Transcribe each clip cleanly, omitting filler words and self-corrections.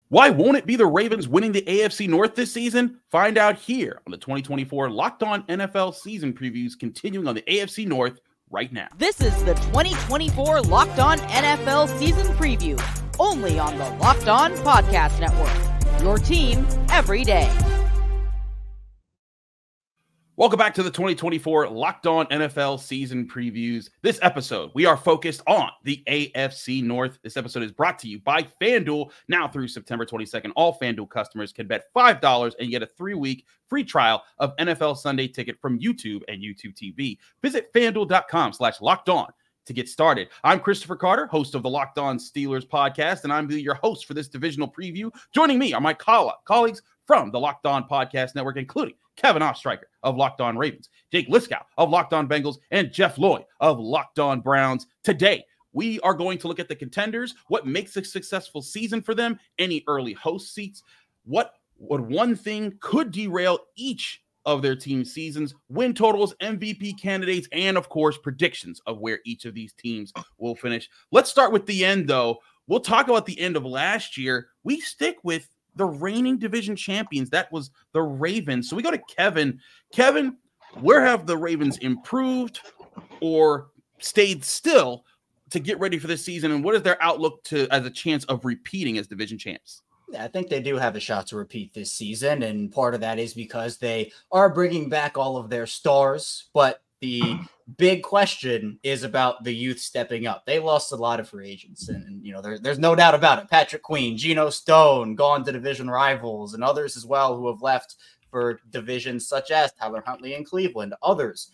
Why won't it be the Ravens winning the AFC North this season? Find out here on the 2024 Locked On NFL season previews, continuing on the AFC North right now. This is the 2024 Locked On NFL season preview, only on the Locked On Podcast Network. Your team every day. Welcome back to the 2024 Locked On NFL season previews. This episode, we are focused on the AFC North. This episode is brought to you by FanDuel. Now through September 22nd, all FanDuel customers can bet $5 and get a 3-week free trial of NFL Sunday Ticket from YouTube and YouTube TV. Visit FanDuel.com/LockedOn to get started. I'm Christopher Carter, host of the Locked On Steelers podcast, and I'm your host for this divisional preview. Joining me are my colleagues from the Locked On Podcast Network, including Kevin Ostreicher of Locked On Ravens, Jake Liskow of Locked On Bengals, and Jeff Lloyd of Locked On Browns. Today, we are going to look at the contenders, what makes a successful season for them, any early host seats, what one thing could derail each of their team seasons, win totals, MVP candidates, and of course, predictions of where each of these teams will finish. Let's start with the end, though. We'll talk about the end of last year. We stick with the reigning division champions. That was the Ravens. So we go to Kevin. Kevin, where have the Ravens improved or stayed still to get ready for this season? And what is their outlook as a chance of repeating as division champs? Yeah, I think they do have a shot to repeat this season. And part of that is because they are bringing back all of their stars. But the big question is about the youth stepping up. They lost a lot of free agents, and you know, there's no doubt about it. Patrick Queen, Geno Stone, gone to division rivals, and others as well who have left for divisions such as Tyler Huntley in Cleveland, others.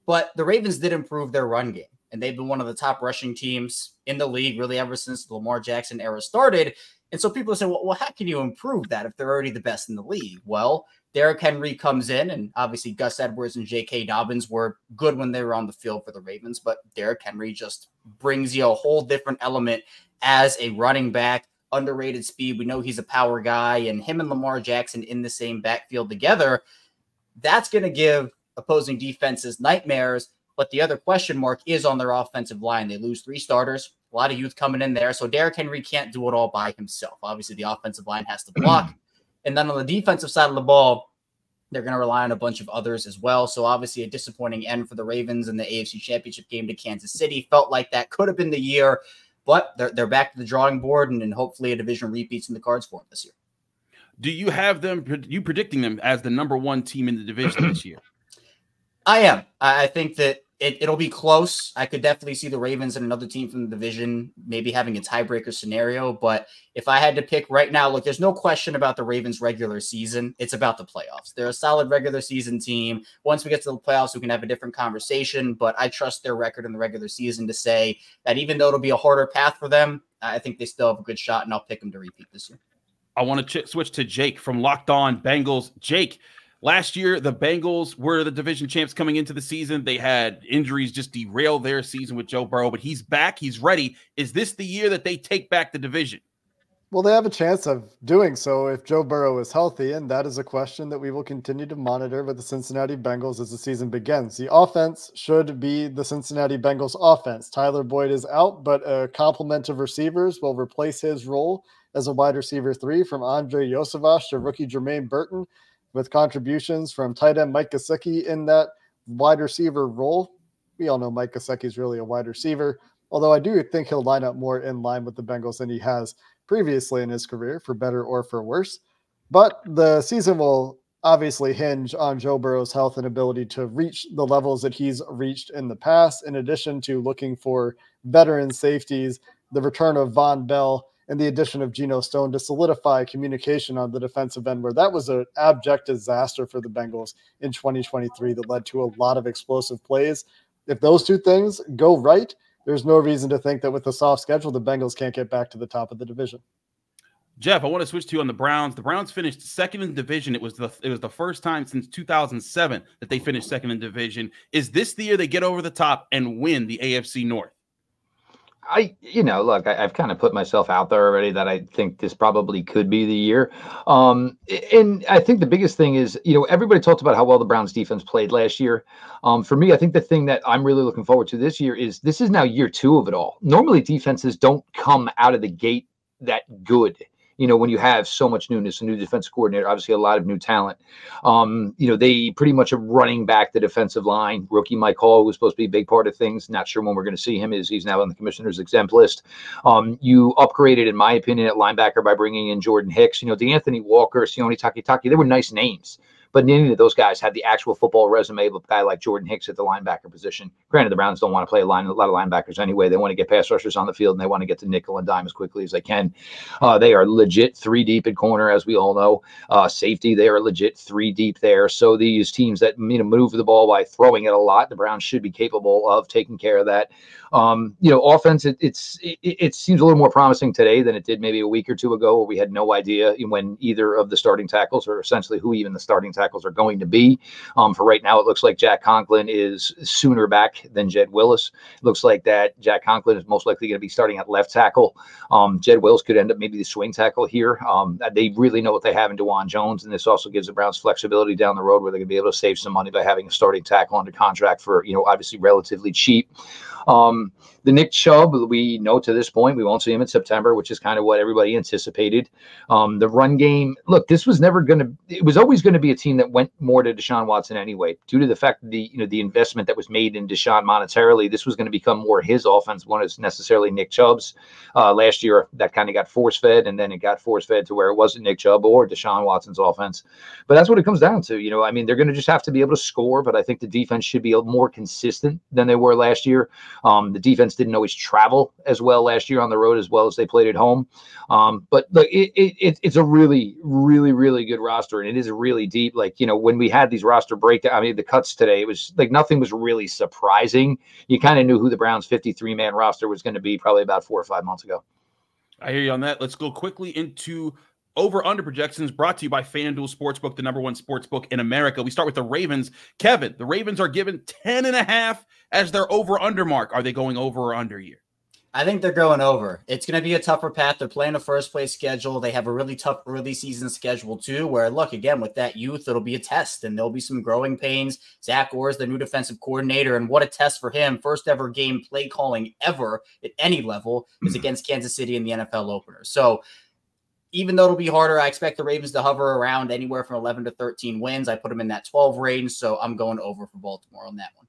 But the Ravens did improve their run game, and they've been one of the top rushing teams in the league really ever since the Lamar Jackson era started. And so people say, well, how can you improve that if they're already the best in the league? Well, Derrick Henry comes in, and obviously Gus Edwards and J.K. Dobbins were good when they were on the field for the Ravens, but Derrick Henry just brings you a whole different element as a running back, underrated speed. We know he's a power guy, and him and Lamar Jackson in the same backfield together, that's going to give opposing defenses nightmares. But the other question mark is on their offensive line. They lose 3 starters, a lot of youth coming in there, so Derrick Henry can't do it all by himself. Obviously, the offensive line has to block. And then on the defensive side of the ball, they're going to rely on a bunch of others as well. So obviously a disappointing end for the Ravens in the AFC Championship game to Kansas City. Felt like that could have been the year, but they're back to the drawing board, and hopefully a division repeats in the cards for them this year. Do you have them, you predicting them as the number 1 team in the division this year? I am. I think that it'll be close. I could definitely see the Ravens and another team from the division maybe having a tiebreaker scenario. But if I had to pick right now, look, there's no question about the Ravens regular season. It's about the playoffs. They're a solid regular season team. Once we get to the playoffs, we can have a different conversation. But I trust their record in the regular season to say that even though it'll be a harder path for them, I think they still have a good shot, and I'll pick them to repeat this year. I want to switch to Jake from Locked On Bengals. Jake, last year, the Bengals were the division champs coming into the season. They had injuries just derail their season with Joe Burrow, but he's back. He's ready. Is this the year that they take back the division? Well, they have a chance of doing so if Joe Burrow is healthy, and that is a question that we will continue to monitor with the Cincinnati Bengals as the season begins. The offense should be the Cincinnati Bengals offense. Tyler Boyd is out, but a complement of receivers will replace his role as a wide receiver 3 from Andre Yosevich to rookie Jermaine Burton, with contributions from tight end Mike Gesicki in that wide receiver role. We all know Mike Gesicki is really a wide receiver, although I do think he'll line up more in line with the Bengals than he has previously in his career, for better or for worse. But the season will obviously hinge on Joe Burrow's health and ability to reach the levels that he's reached in the past, in addition to looking for veteran safeties, the return of Von Bell, and the addition of Geno Stone to solidify communication on the defensive end, where that was an abject disaster for the Bengals in 2023 that led to a lot of explosive plays. If those 2 things go right, there's no reason to think that with the soft schedule, the Bengals can't get back to the top of the division. Jeff, I want to switch to you on the Browns. The Browns finished second in the division. It was the first time since 2007 that they finished second in division. Is this the year they get over the top and win the AFC North? Look, I've kind of put myself out there already that I think this probably could be the year. And I think the biggest thing is, everybody talked about how well the Browns defense played last year. For me, I think the thing that I'm really looking forward to this year is this is now year 2 of it all. Normally defenses don't come out of the gate that good when you have so much newness, a new defensive coordinator, obviously a lot of new talent. They pretty much are running back the defensive line. Rookie Mike Hall was supposed to be a big part of things. Not sure when we're going to see him. He's now on the commissioner's exempt list. You upgraded, in my opinion, at linebacker by bringing in Jordan Hicks. DeAnthony Walker, Sione Takitaki, they were nice names. But neither of those guys had the actual football resume of a guy like Jordan Hicks at the linebacker position. Granted, the Browns don't want to play a lot of linebackers anyway. They want to get pass rushers on the field, and they want to get to nickel and dime as quickly as they can. They are legit 3 deep at corner, as we all know. Safety, they are legit 3 deep there. So these teams that move the ball by throwing it a lot, the Browns should be capable of taking care of that. Offense, it seems a little more promising today than it did maybe a week or two ago, where we had no idea when either of the starting tackles, or essentially who even the starting tackles are going to be. For right now, it looks like Jack Conklin is sooner back than Jed Willis. It looks like that Jack Conklin is most likely going to be starting at left tackle. Jed Willis could end up maybe the swing tackle here. They really know what they have in DeJuan Jones, and this also gives the Browns flexibility down the road where they're going to be able to save some money by having a starting tackle under contract for, obviously relatively cheap. The Nick Chubb, we know to this point, we won't see him in September, which is kind of what everybody anticipated. The run game, look, this was it was always going to be a team that went more to Deshaun Watson anyway, due to the fact that the investment that was made in Deshaun monetarily. This was going to become more his offense, one is necessarily Nick Chubb's. Last year, that kind of got force-fed, and then it got force-fed to where it wasn't Nick Chubb or Deshaun Watson's offense. But that's what it comes down to. They're going to just have to be able to score, but I think the defense should be more consistent than they were last year. The defense didn't always travel as well last year on the road as well as they played at home. But look, it's a really, really, really good roster, and it is really deep. When we had these roster breakdown, the cuts today, it was like nothing was really surprising. You kind of knew who the Browns' 53-man roster was going to be probably about 4 or 5 months ago. I hear you on that. Let's go quickly into over-under projections brought to you by FanDuel Sportsbook, the #1 sportsbook in America. We start with the Ravens. Kevin, the Ravens are given 10.5 as their over-under mark. Are they going over or under here? I think they're going over. It's going to be a tougher path. They're playing a first-place schedule. They have a really tough early season schedule, too, where, look, again, with that youth, it'll be a test, and there'll be some growing pains. Zach Orr is the new defensive coordinator, and what a test for him. First-ever game play calling ever at any level is against Kansas City in the NFL opener. So even though it'll be harder, I expect the Ravens to hover around anywhere from 11 to 13 wins. I put them in that 12 range, so I'm going over for Baltimore on that one.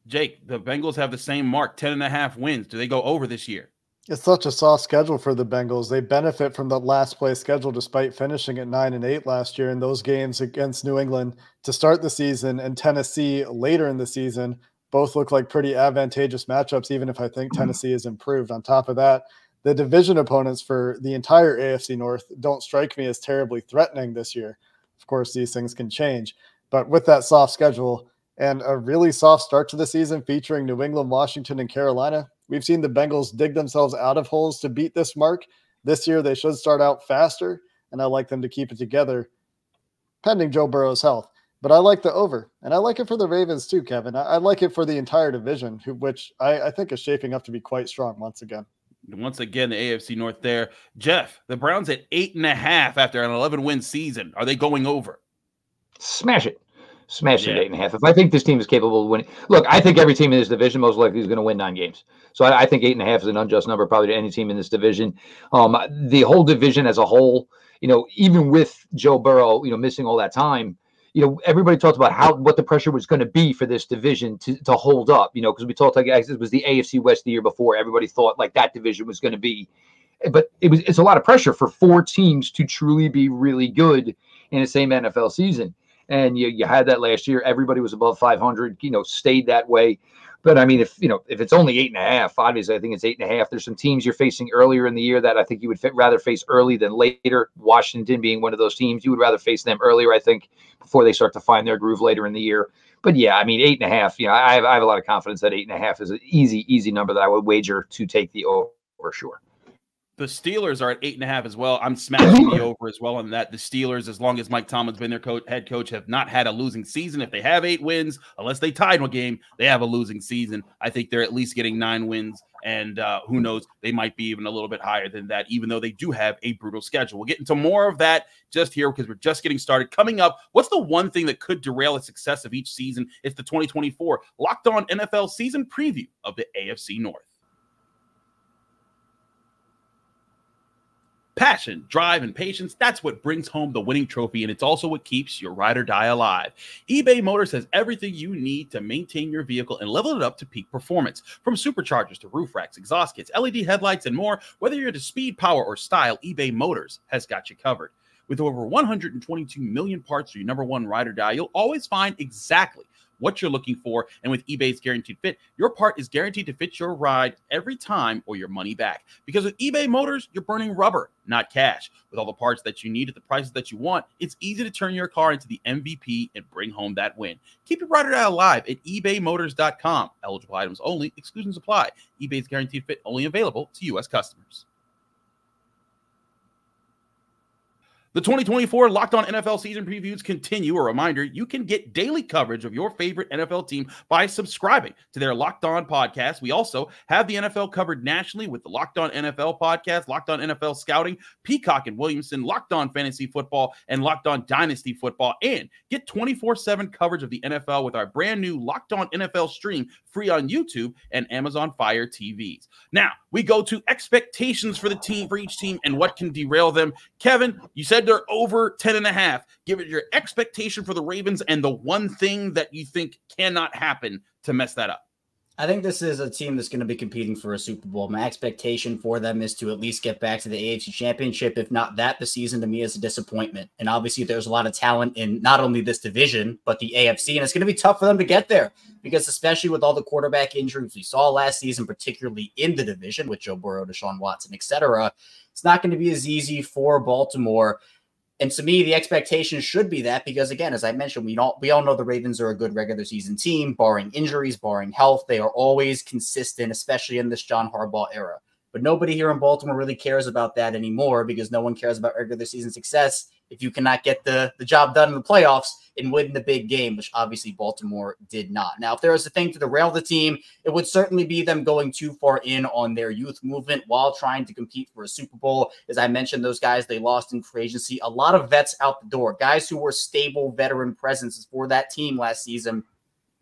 Jake, the Bengals have the same mark, 10.5 wins. Do they go over this year? It's such a soft schedule for the Bengals. They benefit from the last place schedule despite finishing at 9-8 last year. And those games against New England to start the season and Tennessee later in the season both look like pretty advantageous matchups, even if I think Tennessee is improved. On top of that, the division opponents for the entire AFC North don't strike me as terribly threatening this year. Of course, these things can change. But with that soft schedule and a really soft start to the season featuring New England, Washington, and Carolina, we've seen the Bengals dig themselves out of holes to beat this mark. This year, they should start out faster, and I like them to keep it together, pending Joe Burrow's health. But I like the over, and I like it for the Ravens too, Kevin. I like it for the entire division, which I think is shaping up to be quite strong once again. Once again, the AFC North there. Jeff, the Browns at 8.5 after an 11-win season. Are they going over? Smash it. Smash it 8.5. If I think this team is capable of winning, look, I think every team in this division most likely is going to win 9 games. So I think 8.5 is an unjust number probably to any team in this division. The whole division as a whole, even with Joe Burrow, missing all that time, everybody talked about what the pressure was going to be for this division to hold up, because we talked like it was the AFC West the year before. Everybody thought like that division was going to be, but it's a lot of pressure for 4 teams to truly be really good in the same NFL season. And you had that last year. Everybody was above 500, stayed that way. But I mean, if it's only 8.5, obviously I think it's 8.5. There's some teams you're facing earlier in the year that I think you would rather face early than later. Washington being one of those teams, you would rather face them earlier, I think, before they start to find their groove later in the year. But yeah, I mean, 8.5. I have a lot of confidence that 8.5 is an easy number that I would wager to take the over, sure. The Steelers are at 8.5 as well. I'm smashing the over as well on that. The Steelers, as long as Mike Tomlin's been their head coach, have not had a losing season. If they have 8 wins, unless they tied one game, they have a losing season. I think they're at least getting 9 wins, and who knows, they might be even a little bit higher than that, even though they do have a brutal schedule. We'll get into more of that just here because we're just getting started. Coming up, what's the one thing that could derail the success of each season? It's the 2024 Locked On NFL season preview of the AFC North. Passion, drive, and patience, that's what brings home the winning trophy, and it's also what keeps your ride or die alive. eBay Motors has everything you need to maintain your vehicle and level it up to peak performance. From superchargers to roof racks, exhaust kits, LED headlights, and more, whether you're into speed, power, or style, eBay Motors has got you covered. With over 122 million parts for your number one ride or die, you'll always find exactly what you're looking for, and with eBay's Guaranteed Fit, your part is guaranteed to fit your ride every time or your money back. Because with eBay Motors, you're burning rubber, not cash. With all the parts that you need at the prices that you want, it's easy to turn your car into the MVP and bring home that win. Keep your ride or die alive at ebaymotors.com. Eligible items only. Exclusions apply. eBay's Guaranteed Fit only available to U.S. customers. The 2024 Locked On NFL season previews continue. A reminder, you can get daily coverage of your favorite NFL team by subscribing to their Locked On podcast. We also have the NFL covered nationally with the Locked On NFL podcast, Locked On NFL Scouting, Peacock and Williamson, Locked On Fantasy Football, and Locked On Dynasty Football. And get 24/7 coverage of the NFL with our brand new Locked On NFL stream, free on YouTube and Amazon Fire TVs. Now, we go to expectations for the team, for each team, and what can derail them. Kevin, you said they're over 10.5. Give it your expectation for the Ravens and the one thing that you think cannot happen to mess that up. I think this is a team that's going to be competing for a Super Bowl. My expectation for them is to at least get back to the AFC Championship. If not that, the season to me is a disappointment. And obviously there's a lot of talent in not only this division, but the AFC. And it's going to be tough for them to get there because especially with all the quarterback injuries we saw last season, particularly in the division with Joe Burrow, Deshaun Watson, etc., it's not going to be as easy for Baltimore. And to me, the expectation should be that because, again, as I mentioned, we all know the Ravens are a good regular season team, barring injuries, barring health. They are always consistent, especially in this John Harbaugh era. But nobody here in Baltimore really cares about that anymore because no one cares about regular season success if you cannot get the job done in the playoffs and win the big game, which obviously Baltimore did not. Now, if there was a thing to derail the team, it would certainly be them going too far in on their youth movement while trying to compete for a Super Bowl. As I mentioned, those guys they lost in free agency, a lot of vets out the door, guys who were stable veteran presences for that team last season.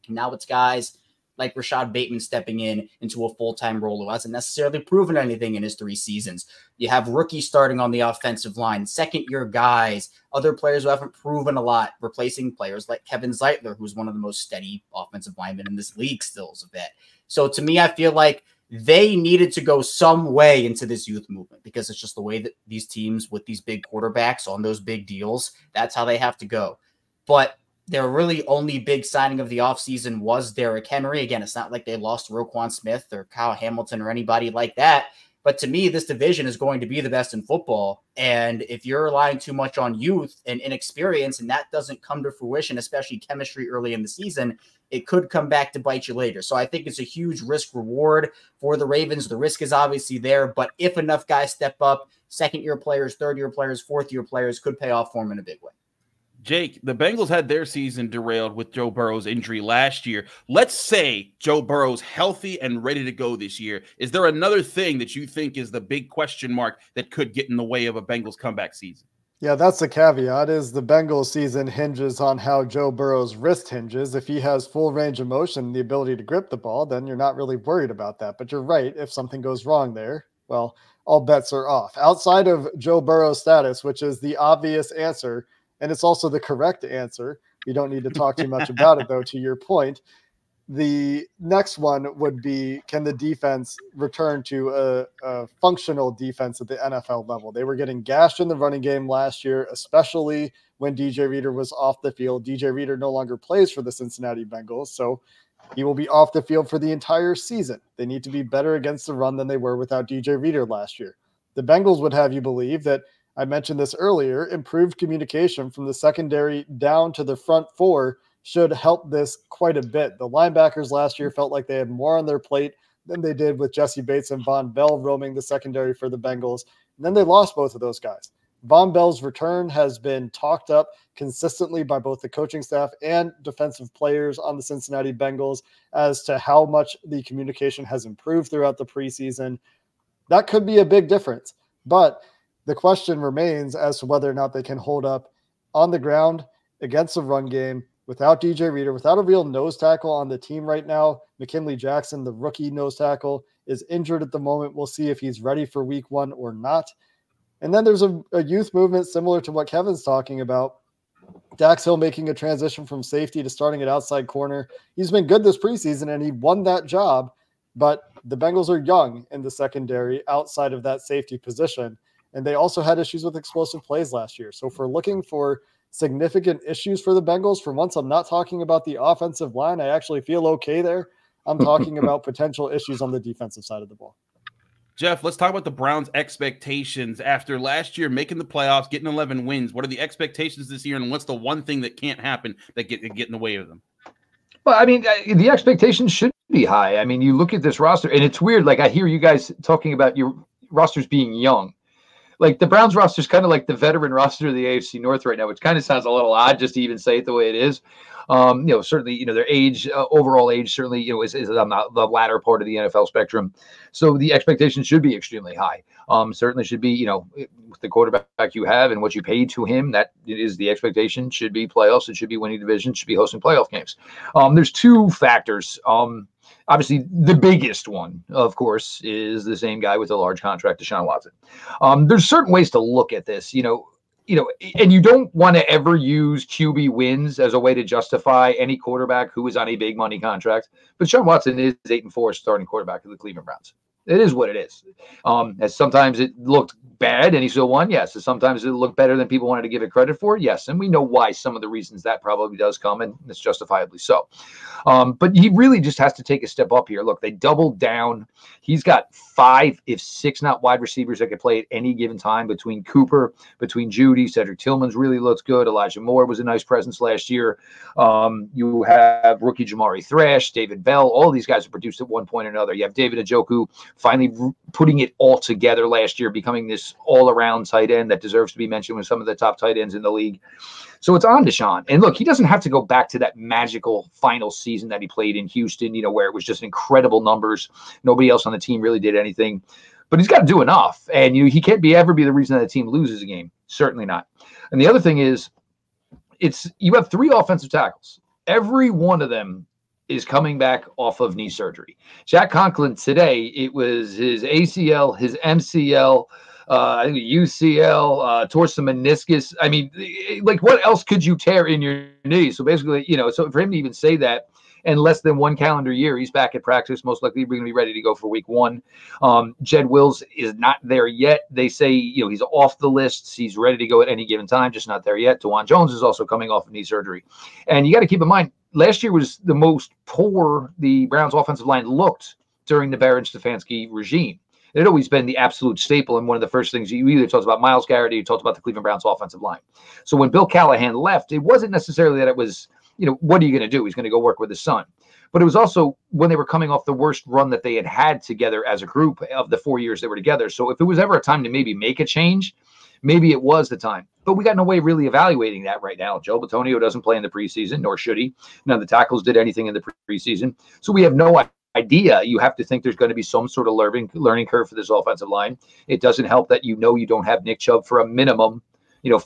Now it's guys like Rashad Bateman stepping into a full-time role who hasn't necessarily proven anything in his 3 seasons. You have rookies starting on the offensive line, second-year guys, other players who haven't proven a lot, replacing players like Kevin Zeitler, who's one of the most steady offensive linemen in this league still as a vet. So to me, I feel like they needed to go some way into this youth movement because it's just the way that these teams with these big quarterbacks on those big deals, that's how they have to go. But their really only big signing of the offseason was Derrick Henry. Again, it's not like they lost Roquan Smith or Kyle Hamilton or anybody like that. But to me, this division is going to be the best in football. And if you're relying too much on youth and inexperience, and that doesn't come to fruition, especially chemistry early in the season, it could come back to bite you later. So I think it's a huge risk reward for the Ravens. The risk is obviously there, but if enough guys step up, second-year players, third-year players, fourth-year players could pay off for them in a big way. Jake, the Bengals had their season derailed with Joe Burrow's injury last year. Let's say Joe Burrow's healthy and ready to go this year. Is there another thing that you think is the big question mark that could get in the way of a Bengals comeback season? Yeah, that's the caveat is the Bengals season hinges on how Joe Burrow's wrist hinges. If he has full range of motion, the ability to grip the ball, then you're not really worried about that. But you're right. If something goes wrong there, well, all bets are off. Outside of Joe Burrow's status, which is the obvious answer, and it's also the correct answer. We don't need to talk too much about it, though, to your point. The next one would be, can the defense return to a functional defense at the NFL level? They were getting gashed in the running game last year, especially when DJ Reader was off the field. DJ Reader no longer plays for the Cincinnati Bengals, so he will be off the field for the entire season. They need to be better against the run than they were without DJ Reader last year. The Bengals would have you believe that, I mentioned this earlier, improved communication from the secondary down to the front 4 should help this quite a bit. The linebackers last year felt like they had more on their plate than they did with Jesse Bates and Von Bell roaming the secondary for the Bengals. And then they lost both of those guys. Von Bell's return has been talked up consistently by both the coaching staff and defensive players on the Cincinnati Bengals as to how much the communication has improved throughout the preseason. That could be a big difference. But the question remains as to whether or not they can hold up on the ground against the run game without DJ Reader, without a real nose tackle on the team right now. McKinley Jackson, the rookie nose tackle, is injured at the moment. We'll see if he's ready for week 1 or not. And then there's a youth movement similar to what Kevin's talking about. Dax Hill making a transition from safety to starting at outside corner. He's been good this preseason, and he won that job. But the Bengals are young in the secondary outside of that safety position. And they also had issues with explosive plays last year. So if we're looking for significant issues for the Bengals, for once, I'm not talking about the offensive line. I actually feel okay there. I'm talking about potential issues on the defensive side of the ball. Jeff, let's talk about the Browns' expectations after last year making the playoffs, getting 11 wins. What are the expectations this year, and what's the one thing that can't happen that get in the way of them? Well, I mean, the expectations should be high. I mean, you look at this roster, and it's weird. Like, I hear you guys talking about your rosters being young. Like, the Browns roster is kind of like the veteran roster of the AFC North right now, which kind of sounds a little odd just to even say it the way it is. Certainly, their age, overall age, certainly, is on the latter part of the NFL spectrum. So the expectations should be extremely high. Certainly should be, with the quarterback you have and what you paid to him, that is the expectation. Should be playoffs. It should be winning division. Should be hosting playoff games. There's two factors. Obviously, the biggest one, of course, is the same guy with a large contract, Deshaun Watson. There's certain ways to look at this, and you don't want to ever use QB wins as a way to justify any quarterback who is on a big money contract. But Deshaun Watson is 8-4 starting quarterback of the Cleveland Browns. It is what it is. As sometimes it looked bad and he still won, yes. As sometimes it looked better than people wanted to give it credit for, yes. And we know why some of the reasons that probably does come, and it's justifiably so. But he really just has to take a step up here. Look, they doubled down. He's got 5, if 6, not wide receivers that could play at any given time between Cooper, between Judy. Cedric Tillman's really looks good. Elijah Moore was a nice presence last year. You have rookie Jamari Thrash, David Bell. All these guys have produced at one point or another. You have David Njoku finally putting it all together last year, becoming this all-around tight end that deserves to be mentioned with some of the top tight ends in the league. So it's on Deshaun. And look, he doesn't have to go back to that magical final season that he played in Houston, where it was just incredible numbers. Nobody else on the team really did anything. But he's got to do enough. And he can't ever be the reason that the team loses a game. Certainly not. And the other thing is, you have 3 offensive tackles. Every one of them is coming back off of knee surgery. Jack Conklin today, it was his ACL, his MCL, I think UCL, tore some meniscus. I mean, like, what else could you tear in your knee? So basically, so for him to even say that in less than 1 calendar year, he's back at practice. Most likely we're going to be ready to go for week 1. Jed Wills is not there yet. They say, he's off the lists. He's ready to go at any given time, just not there yet. DeJuan Jones is also coming off of knee surgery. And you got to keep in mind, last year was the most poor the Browns offensive line looked during the Baron Stefanski regime. It had always been the absolute staple, and one of the first things you either talked about Myles Garrett or you talked about the Cleveland Browns offensive line. So when Bill Callahan left, it wasn't necessarily that it was, what are you going to do? He's going to go work with his son. But it was also when they were coming off the worst run that they had together as a group of the 4 years they were together. So if it was ever a time to maybe make a change, maybe it was the time. But we got no way really evaluating that right now. Joe Bitonio doesn't play in the preseason, nor should he. None of the tackles did anything in the preseason. So we have no idea. You have to think there's going to be some sort of learning curve for this offensive line. It doesn't help that you don't have Nick Chubb for a minimum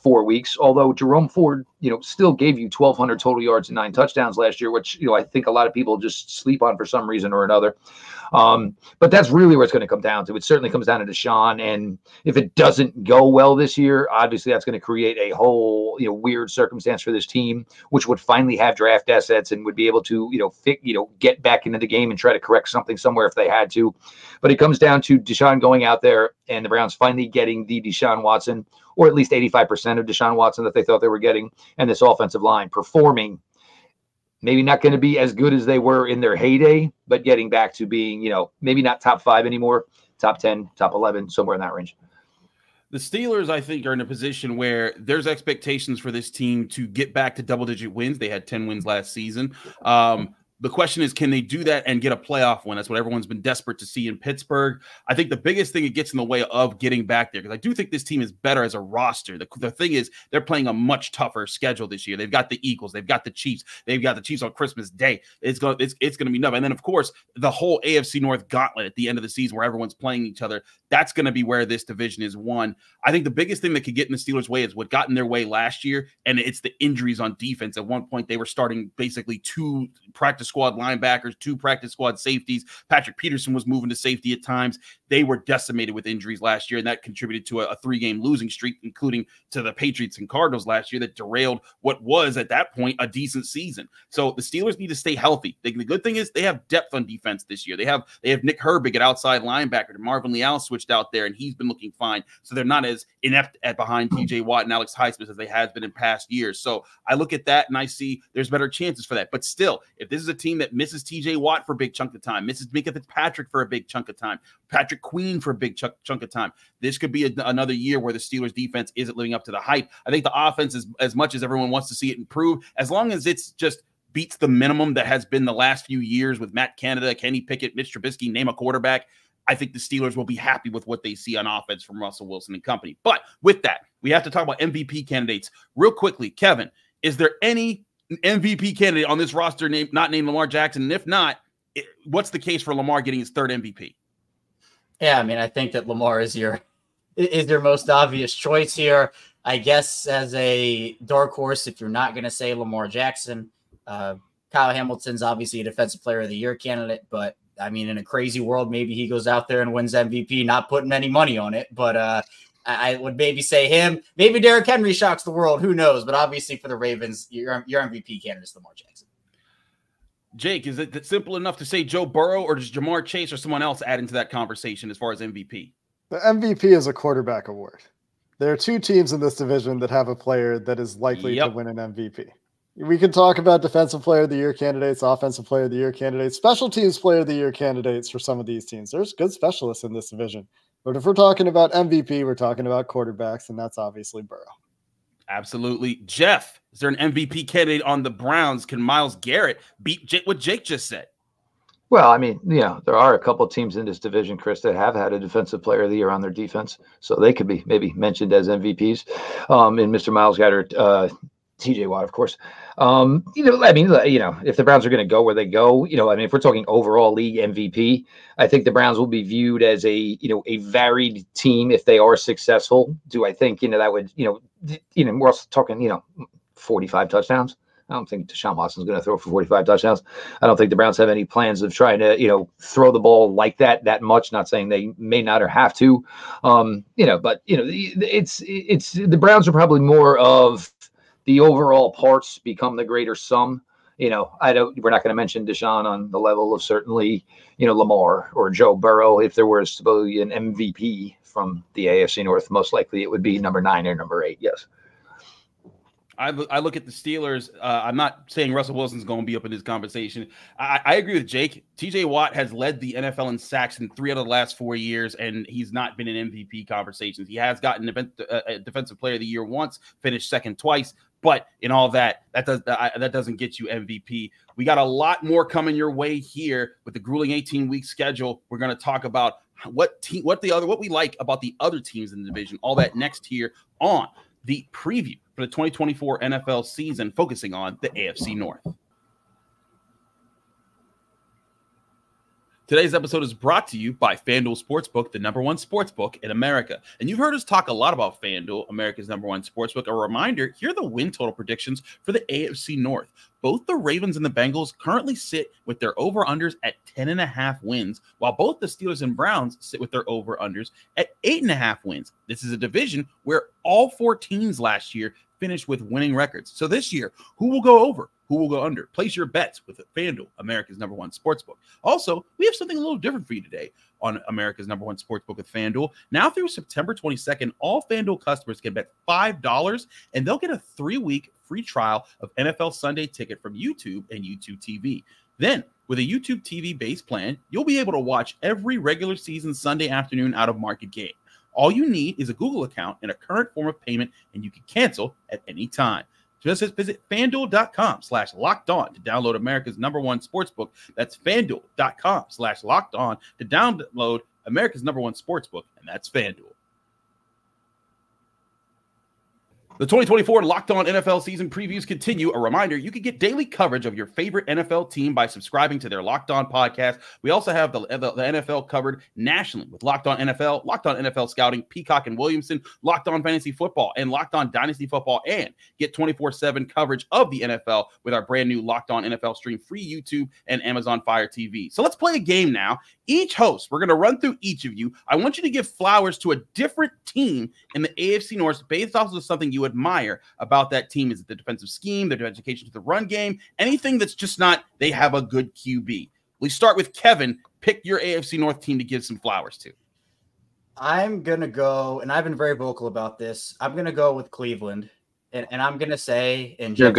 4 weeks, although Jerome Ford, still gave you 1,200 total yards and 9 touchdowns last year, which, I think a lot of people just sleep on for some reason or another. But that's really where it's going to come down to. It certainly comes down to Deshaun. And if it doesn't go well this year, obviously that's going to create a whole, weird circumstance for this team, which would finally have draft assets and would be able to, get back into the game and try to correct something somewhere if they had to. But it comes down to Deshaun going out there and the Browns finally getting the Deshaun Watson, or at least 85% of Deshaun Watson that they thought they were getting, and this offensive line performing. Maybe not going to be as good as they were in their heyday, but getting back to being, maybe not top 5 anymore, top 10, top 11, somewhere in that range. The Steelers, I think, are in a position where there's expectations for this team to get back to double-digit wins. They had 10 wins last season. The question is, can they do that and get a playoff win? That's what everyone's been desperate to see in Pittsburgh. I think the biggest thing that gets in the way of getting back there, because I do think this team is better as a roster. The thing is, they're playing a much tougher schedule this year. They've got the Eagles. They've got the Chiefs. They've got the Chiefs on Christmas Day. It's going to be nuts. And then, of course, the whole AFC North gauntlet at the end of the season where everyone's playing each other. That's going to be where this division is won. I think the biggest thing that could get in the Steelers' way is what got in their way last year, and it's the injuries on defense. At one point, they were starting basically 2 practice squad linebackers, 2 practice squad safeties. Patrick Peterson was moving to safety at times. They were decimated with injuries last year, and that contributed to a 3-game losing streak, including to the Patriots and Cardinals last year, that derailed what was at that point a decent season. So the Steelers need to stay healthy. The good thing is they have depth on defense this year. They have Nick Herbig at outside linebacker. Marvin Leal switched out there, and he's been looking fine. So they're not as inept at behind TJ Watt and Alex Highsmith as they have been in past years. So I look at that and I see there's better chances for that. But still, if this is a team that misses TJ Watt for a big chunk of time, misses Minka Fitzpatrick for a big chunk of time, Patrick Queen for a big chunk of time, this could be another year where the Steelers defense isn't living up to the hype. I think the offense is, as much as everyone wants to see it improve, as long as it's just beats the minimum that has been the last few years with Matt Canada, Kenny Pickett, Mitch Trubisky, name a quarterback, I think the Steelers will be happy with what they see on offense from Russell Wilson and company. But with that, we have to talk about MVP candidates real quickly. Kevin, is there any MVP candidate on this roster not named Lamar Jackson? And if not, what's the case for Lamar getting his 3rd MVP? Yeah, I mean, I think that Lamar is your most obvious choice here. I guess as a dark horse, if you're not going to say Lamar Jackson, Kyle Hamilton's obviously a Defensive Player of the Year candidate, but I mean, in a crazy world, maybe he goes out there and wins MVP, not putting any money on it. But I would maybe say him. Maybe Derrick Henry shocks the world. Who knows? But obviously for the Ravens, your MVP candidate is Lamar Jackson. Jake, is it simple enough to say Joe Burrow, or does Jamar Chase or someone else add into that conversation as far as MVP? The MVP is a quarterback award. There are 2 teams in this division that have a player that is likely to win an MVP. We can talk about Defensive Player of the Year candidates, Offensive Player of the Year candidates, Special Teams Player of the Year candidates for some of these teams. There's good specialists in this division. But if we're talking about MVP, we're talking about quarterbacks, and that's obviously Burrow. Absolutely. Jeff, is there an MVP candidate on the Browns? Can Myles Garrett beat what Jake just said? Well, I mean, there are a couple of teams in this division, Chris, that have had a Defensive Player of the Year on their defense, so they could be maybe mentioned as MVPs. In Mr. Myles Garrett, TJ Watt, of course. I mean, if the Browns are going to go where they go, I mean, if we're talking overall league MVP, I think the Browns will be viewed as a varied team if they are successful. Do I think, that would, we're also talking, 45 touchdowns. I don't think Deshaun Watson's going to throw for 45 touchdowns. I don't think the Browns have any plans of trying to, throw the ball like that much. Not saying they may not or have to, but it's the Browns are probably more of the overall parts become the greater sum. We're not going to mention Deshaun on the level of certainly, Lamar or Joe Burrow. If there was to be an MVP from the AFC North, most likely it would be number 9 or number 8. Yes. I look at the Steelers. I'm not saying Russell Wilson's going to be up in this conversation. I agree with Jake. TJ Watt has led the NFL in sacks in 3 out of the last 4 years, and he's not been in MVP conversations. He has gotten a Defensive Player of the Year once, finished second twice, but in all that doesn't get you MVP. We got a lot more coming your way here with the grueling 18-week schedule. We're going to talk about what we like about the other teams in the division. All that next here on the preview for the 2024 NFL season, focusing on the AFC North. Today's episode is brought to you by FanDuel Sportsbook, the #1 sportsbook in America. And you've heard us talk a lot about FanDuel, America's #1 sportsbook. A reminder, here are the win total predictions for the AFC North. Both the Ravens and the Bengals currently sit with their over-unders at 10.5 wins, while both the Steelers and Browns sit with their over-unders at 8.5 wins. This is a division where all 4 teams last year finished with winning records. So this year, who will go over? Who will go under? Place your bets with FanDuel, America's #1 sportsbook. Also, we have something a little different for you today on America's #1 sportsbook with FanDuel. Now through September 22nd, all FanDuel customers can bet $5 and they'll get a 3-week free trial of NFL Sunday Ticket from YouTube and YouTube TV. Then, with a YouTube TV-based plan, you'll be able to watch every regular season Sunday afternoon out-of-market game. All you need is a Google account and a current form of payment, and you can cancel at any time. Just visit FanDuel.com/lockedon to download America's #1 sportsbook. That's FanDuel.com/lockedon to download America's #1 sportsbook, and that's FanDuel. The 2024 Locked On NFL season previews continue. A reminder, you can get daily coverage of your favorite NFL team by subscribing to their Locked On podcast. We also have the NFL covered nationally with Locked On NFL, Locked On NFL Scouting, Peacock and Williamson, Locked On Fantasy Football, and Locked On Dynasty Football, and get 24/7 coverage of the NFL with our brand new Locked On NFL stream, free YouTube and Amazon Fire TV. So let's play a game now. Each host, we're going to run through each of you. I want you to give flowers to a different team in the AFC North based off of something you admire about that team. Is it the defensive scheme, their dedication to the run game, anything that's just not they have a good QB? We start with Kevin. Pick your AFC North team to give some flowers to. I'm going to go, and I've been very vocal about this, I'm going to go with Cleveland. And I'm going to say, and Jeff,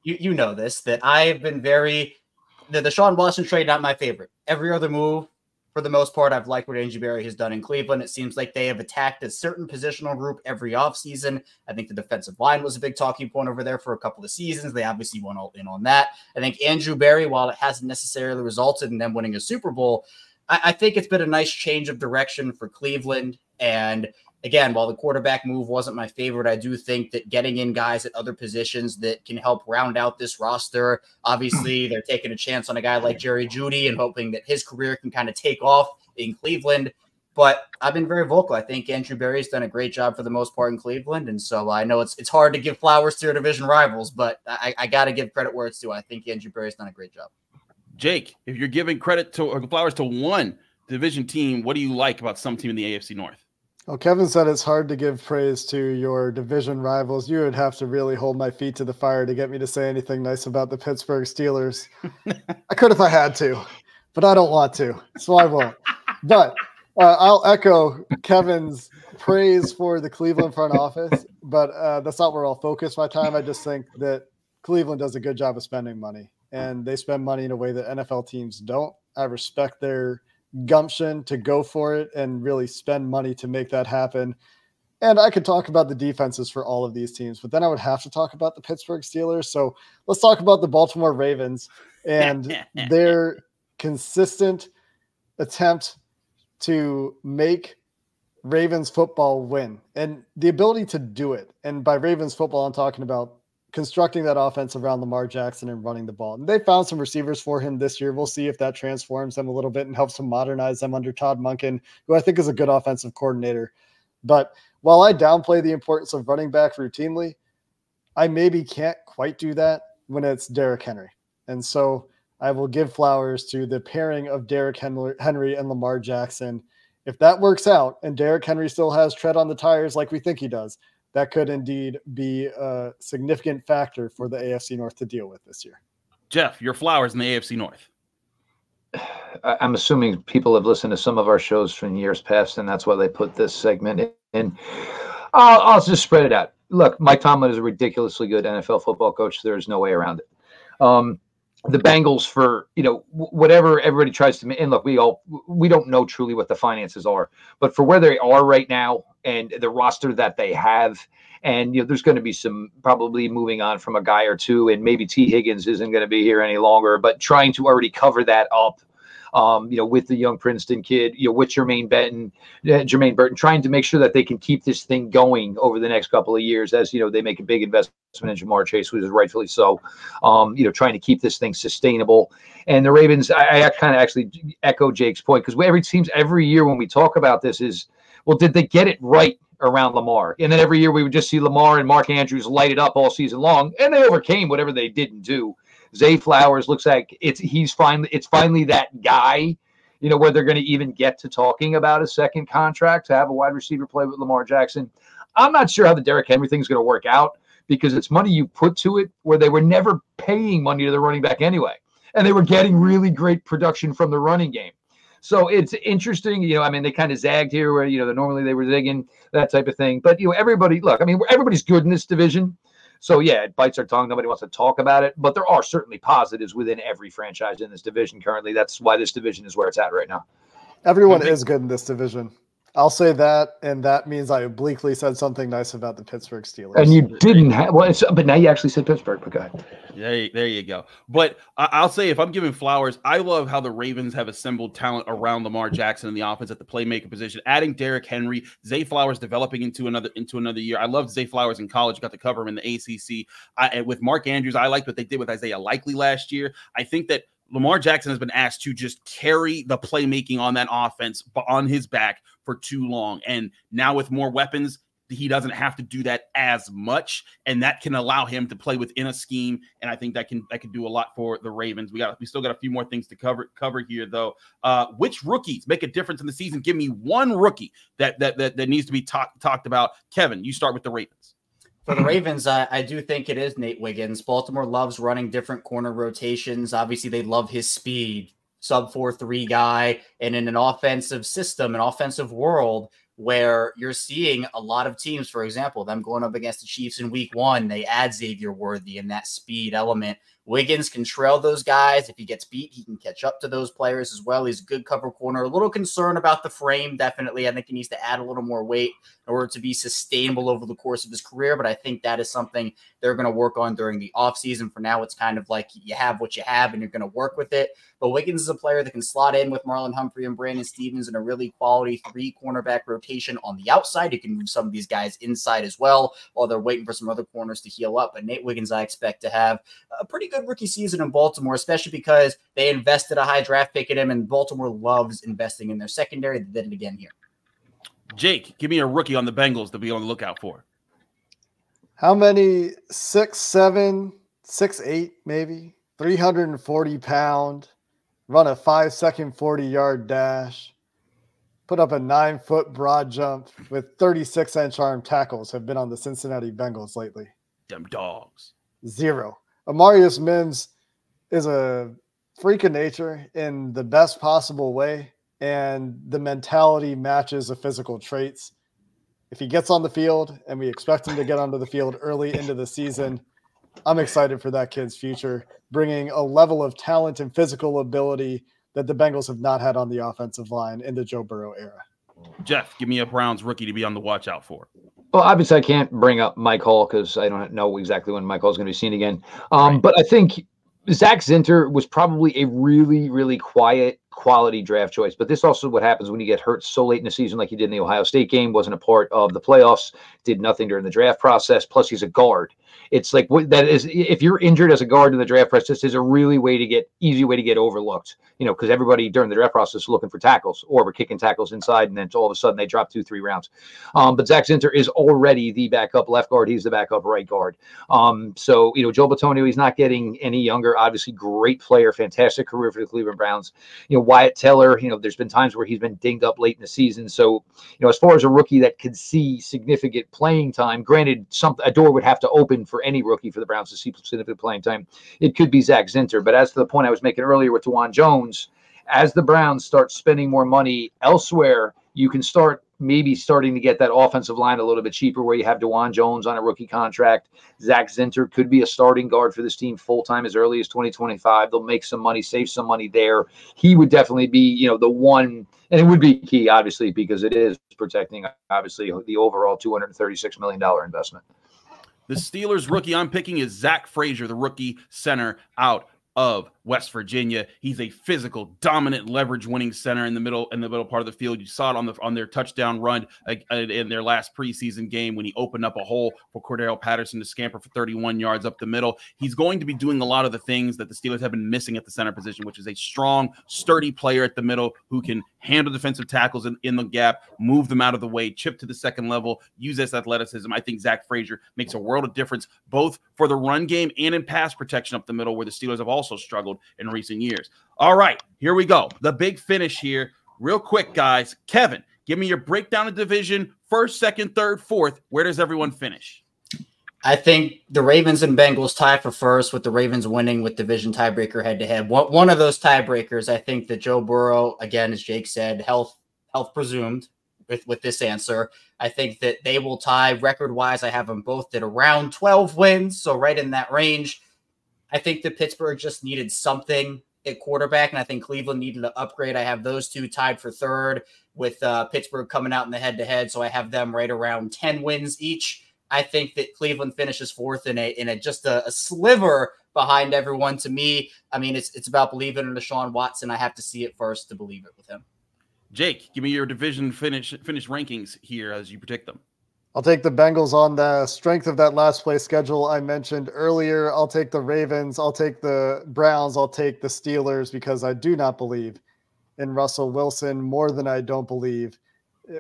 you know this, that I've been the Deshaun Watson trade, not my favorite. Every other move, for the most part, I've liked what Andrew Berry has done in Cleveland. It seems like they have attacked a certain positional group every offseason. I think the defensive line was a big talking point over there for a couple of seasons. They obviously went all in on that. I think Andrew Berry, while it hasn't necessarily resulted in them winning a Super Bowl, I think it's been a nice change of direction for Cleveland. And again, while the quarterback move wasn't my favorite, I do think that getting in guys at other positions that can help round out this roster. Obviously, they're taking a chance on a guy like Jerry Jeudy and hoping that his career can kind of take off in Cleveland. But I've been very vocal. I think Andrew Berry's done a great job for the most part in Cleveland. And so I know it's hard to give flowers to your division rivals, but I got to give credit where it's due. I think Andrew Berry's done a great job. Jake, if you're giving credit to or flowers to one division team, what do you like about some team in the AFC North? Well, Kevin said it's hard to give praise to your division rivals. You would have to really hold my feet to the fire to get me to say anything nice about the Pittsburgh Steelers. I could if I had to, but I don't want to, so I won't. But I'll echo Kevin's praise for the Cleveland front office, but that's not where I'll focus my time. I just think that Cleveland does a good job of spending money, and they spend money in a way that NFL teams don't. I respect their gumption to go for it and really spend money to make that happen. And I could talk about the defenses for all of these teams, but then I would have to talk about the Pittsburgh Steelers. So let's talk about the Baltimore Ravens and their consistent attempt to make Ravens football win and the ability to do it. And by Ravens football, I'm talking about constructing that offense around Lamar Jackson and running the ball. And they found some receivers for him this year. We'll see if that transforms them a little bit and helps to modernize them under Todd Monken, who I think is a good offensive coordinator. But while I downplay the importance of running back routinely, I maybe can't quite do that when it's Derrick Henry. And so I will give flowers to the pairing of Derrick Henry and Lamar Jackson. If that works out and Derrick Henry still has tread on the tires like we think he does, that could indeed be a significant factor for the AFC North to deal with this year. Jeff, your flowers in the AFC North. I'm assuming people have listened to some of our shows from years past, and that's why they put this segment in. I'll just spread it out. Look, Mike Tomlin is a ridiculously good NFL football coach. There is no way around it. The Bengals, for whatever everybody tries to, and look, we don't know truly what the finances are, but for where they are right now and the roster that they have, and there's going to be some probably moving on from a guy or two, and maybe T. Higgins isn't going to be here any longer, but trying to already cover that up. With the young Princeton kid, with Jermaine Burton, trying to make sure that they can keep this thing going over the next couple of years as, they make a big investment in Jamar Chase, who is rightfully so, trying to keep this thing sustainable. And the Ravens, I kind of actually echo Jake's point, because every year when we talk about this is, well, did they get it right around Lamar? And then every year we would just see Lamar and Mark Andrews light it up all season long, and they overcame whatever they didn't do. Zay Flowers looks like it's finally that guy, where they're going to even get to talking about a second contract to have a wide receiver play with Lamar Jackson. I'm not sure how the Derrick Henry thing is going to work out, because it's money you put to it where they were never paying money to the running back anyway, and they were getting really great production from the running game. So it's interesting, they kind of zagged here where, normally they were zigging, that type of thing. But, everybody, look, everybody's good in this division. So, yeah, it bites our tongue. Nobody wants to talk about it. But there are certainly positives within every franchise in this division currently. That's why this division is where it's at right now. Everyone is good in this division. I'll say that, and that means I obliquely said something nice about the Pittsburgh Steelers. And you didn't have, well, but now you actually said Pittsburgh. But go ahead. There you go. But I'll say, if I'm giving flowers, I love how the Ravens have assembled talent around Lamar Jackson in the offense at the playmaker position, adding Derrick Henry, Zay Flowers developing into another year. I loved Zay Flowers in college, got to cover him in the ACC. With Mark Andrews, I liked what they did with Isaiah Likely last year. I think that Lamar Jackson has been asked to just carry the playmaking on that offense on his back for too long. And now with more weapons, he doesn't have to do that as much, and that can allow him to play within a scheme. And I think that can do a lot for the Ravens. We still got a few more things to cover here, though. Which rookies make a difference in the season? Give me one rookie that needs to be talked about. Kevin, you start with the Ravens. For the Ravens, I do think it is Nate Wiggins. Baltimore loves running different corner rotations. Obviously, they love his speed, sub 4.3 guy, and in an offensive system, an offensive world where you're seeing a lot of teams, for example, them going up against the Chiefs in week 1, they add Xavier Worthy and that speed element. Wiggins can trail those guys. If he gets beat, he can catch up to those players as well. He's a good cover corner. A little concern about the frame, definitely. I think he needs to add a little more weight in order to be sustainable over the course of his career, but I think that is something they're going to work on during the offseason. For now, it's kind of like you have what you have and you're going to work with it. But Wiggins is a player that can slot in with Marlon Humphrey and Brandon Stevens in a really quality 3-cornerback rotation on the outside. You can move some of these guys inside as well while they're waiting for some other corners to heal up. But Nate Wiggins, I expect to have a pretty good rookie season in Baltimore, especially because they invested a high draft pick in him, and Baltimore loves investing in their secondary. They did it again here. Jake, give me a rookie on the Bengals to be on the lookout for. How many 6'7", 6'8", maybe 340-pound, run a 5-second 40-yard dash, put up a 9-foot broad jump with 36-inch arm tackles have been on the Cincinnati Bengals lately? Them dogs. 0. Amarius Mims is a freak of nature in the best possible way, and the mentality matches the physical traits. If he gets on the field, and we expect him to get onto the field early into the season, I'm excited for that kid's future, bringing a level of talent and physical ability that the Bengals have not had on the offensive line in the Joe Burrow era. Jeff, give me a Browns rookie to be on the watch out for. Well, obviously, I can't bring up Mike Hall because I don't know exactly when Mike Hall is going to be seen again. But I think Zach Zinter was probably a really, really quiet, quality draft choice. But this also what happens when you get hurt so late in the season, like he did in the Ohio State game, wasn't a part of the playoffs, did nothing during the draft process. Plus, he's a guard. It's like that is, if you're injured as a guard in the draft process, is a really easy way to get overlooked. Because everybody during the draft process is looking for tackles, or we're kicking tackles inside, and then all of a sudden they drop 2-3 rounds. But Zach Zinter is already the backup left guard. He's the backup right guard. So Joe Bitonio, he's not getting any younger. Obviously, great player, fantastic career for the Cleveland Browns. Wyatt Teller, there's been times where he's been dinged up late in the season. So, as far as a rookie that could see significant playing time, granted, a door would have to open for any rookie for the Browns to see significant playing time. It could be Zach Zinter. But as to the point I was making earlier with DeJuan Jones, as the Browns start spending more money elsewhere, you can start starting to get that offensive line a little bit cheaper, where you have DeJuan Jones on a rookie contract. Zach Zinter could be a starting guard for this team full-time as early as 2025. They'll make some money, save some money there. He would definitely be, the one, and it would be key, obviously, because it is protecting, obviously, the overall $236 million investment. The Steelers rookie I'm picking is Zach Frazier, the rookie center out of West Virginia. He's a physical, dominant, leverage-winning center in the middle part of the field. You saw it on their touchdown run in their last preseason game when he opened up a hole for Cordero Patterson to scamper for 31 yards up the middle. He's going to be doing a lot of the things that the Steelers have been missing at the center position, which is a strong, sturdy player at the middle who can handle defensive tackles in the gap, move them out of the way, chip to the second level, use this athleticism. I think Zach Frazier makes a world of difference both for the run game and in pass protection up the middle, where the Steelers have also struggled in recent years. All right, here we go. The big finish here. Real quick, guys. Kevin, give me your breakdown of division. First, second, third, fourth. Where does everyone finish? I think the Ravens and Bengals tie for first, with the Ravens winning with division tiebreaker head-to-head. One of those tiebreakers, I think that Joe Burrow, again, as Jake said, health presumed with this answer. I think that they will tie record-wise. I have them both at around 12 wins, so right in that range. I think that Pittsburgh just needed something at quarterback, and I think Cleveland needed to upgrade. I have those two tied for third. with Pittsburgh coming out in the head-to-head. So I have them right around 10 wins each. I think that Cleveland finishes fourth in a just a sliver behind everyone. To me, I mean, it's about believing in Deshaun Watson. I have to see it first to believe it with him. Jake, give me your division finish rankings here as you predict them. I'll take the Bengals on the strength of that last place schedule I mentioned earlier. I'll take the Ravens. I'll take the Browns. I'll take the Steelers because I do not believe in Russell Wilson more than I don't believe.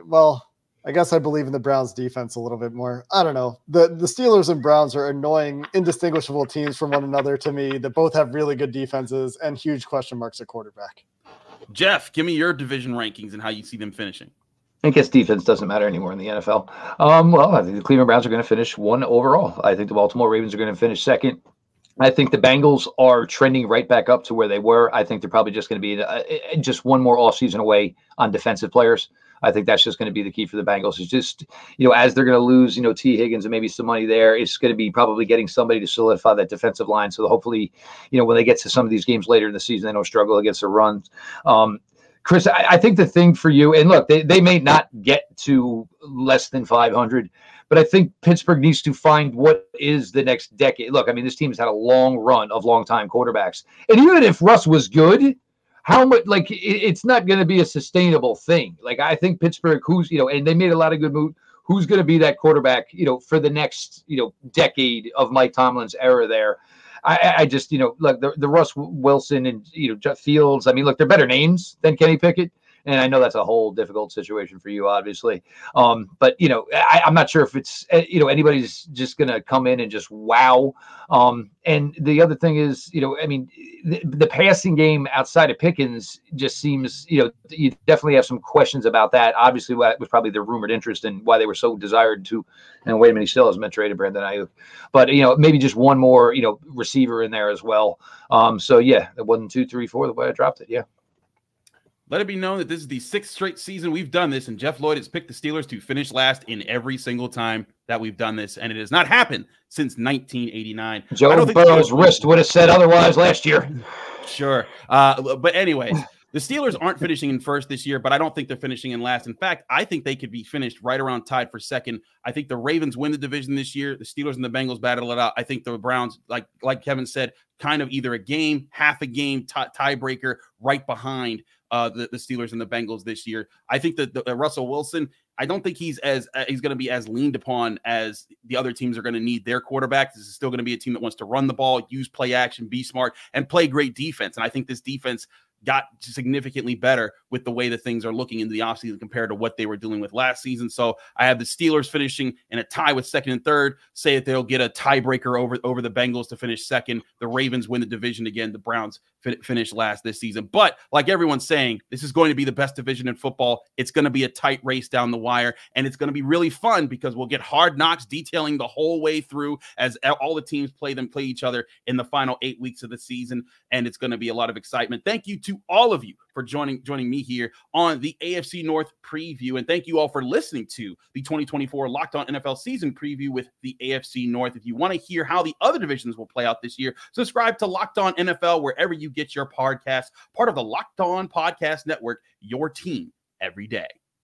Well, I guess I believe in the Browns defense a little bit more. I don't know. The Steelers and Browns are annoying, indistinguishable teams from one another to me that both have really good defenses and huge question marks at quarterback. Jeff, give me your division rankings and how you see them finishing. I guess defense doesn't matter anymore in the NFL. Well, I think the Cleveland Browns are going to finish 1 overall. I think the Baltimore Ravens are going to finish 2nd. I think the Bengals are trending right back up to where they were. I think they're probably just going to be just one more offseason away on defensive players. I think that's just going to be the key for the Bengals. It's just, as they're going to lose, T. Higgins and maybe some money there, it's going to be probably getting somebody to solidify that defensive line. So hopefully, when they get to some of these games later in the season, they don't struggle against the runs. Chris, I think the thing for you, and look, they may not get to less than 500, but I think Pittsburgh needs to find what is the next decade. Look, I mean, this team has had a long run of long-time quarterbacks. And even if Russ was good, how much, it's not going to be a sustainable thing. I think Pittsburgh, and they made a lot of good moves, who's going to be that quarterback, for the next, decade of Mike Tomlin's era there. I just, look, the Russ Wilson and, Jeff Fields, I mean, look, they're better names than Kenny Pickett. And I know that's a whole difficult situation for you, obviously. But, I'm not sure if it's, anybody's just going to come in and just wow. And the other thing is, I mean, the passing game outside of Pickens just seems, you definitely have some questions about that. Obviously, that was probably their rumored interest and why they were so desired to. And wait a minute, he still hasn't been traded, Brandon Ayuk. But, maybe just one more, receiver in there as well. So, yeah, it wasn't 2, 3, 4 the way I dropped it. Yeah. Let it be known that this is the 6th straight season we've done this, and Jeff Lloyd has picked the Steelers to finish last in every single time that we've done this, and it has not happened since 1989. Joe Burrow's wrist would have said otherwise last year. Sure. But anyways, the Steelers aren't finishing in first this year, but I don't think they're finishing in last. In fact, I think they could be finished right around tied for second. I think the Ravens win the division this year. The Steelers and the Bengals battle it out. I think the Browns, like Kevin said, kind of either a game, half a game, tiebreaker right behind the Steelers and the Bengals this year. I think that Russell Wilson, I don't think he's going to be as leaned upon as the other teams are going to need their quarterbacks. This is still going to be a team that wants to run the ball, use play action, be smart, and play great defense. And I think this defense got significantly better with the way that things are looking in the offseason compared to what they were dealing with last season. So I have the Steelers finishing in a tie with second and third, say that they'll get a tiebreaker over the Bengals to finish second. The Ravens win the division again. The Browns finish last this season. But like everyone's saying, this is going to be the best division in football. It's going to be a tight race down the wire, and it's going to be really fun because we'll get Hard Knocks detailing the whole way through as all the teams play each other in the final 8 weeks of the season, and it's going to be a lot of excitement. Thank you to all of you for joining me here on the AFC North preview, and thank you all for listening to the 2024 Locked On NFL season preview with the AFC North. If you want to hear how the other divisions will play out this year, subscribe to Locked On NFL wherever you get your podcasts, part of the Locked On Podcast Network, your team every day.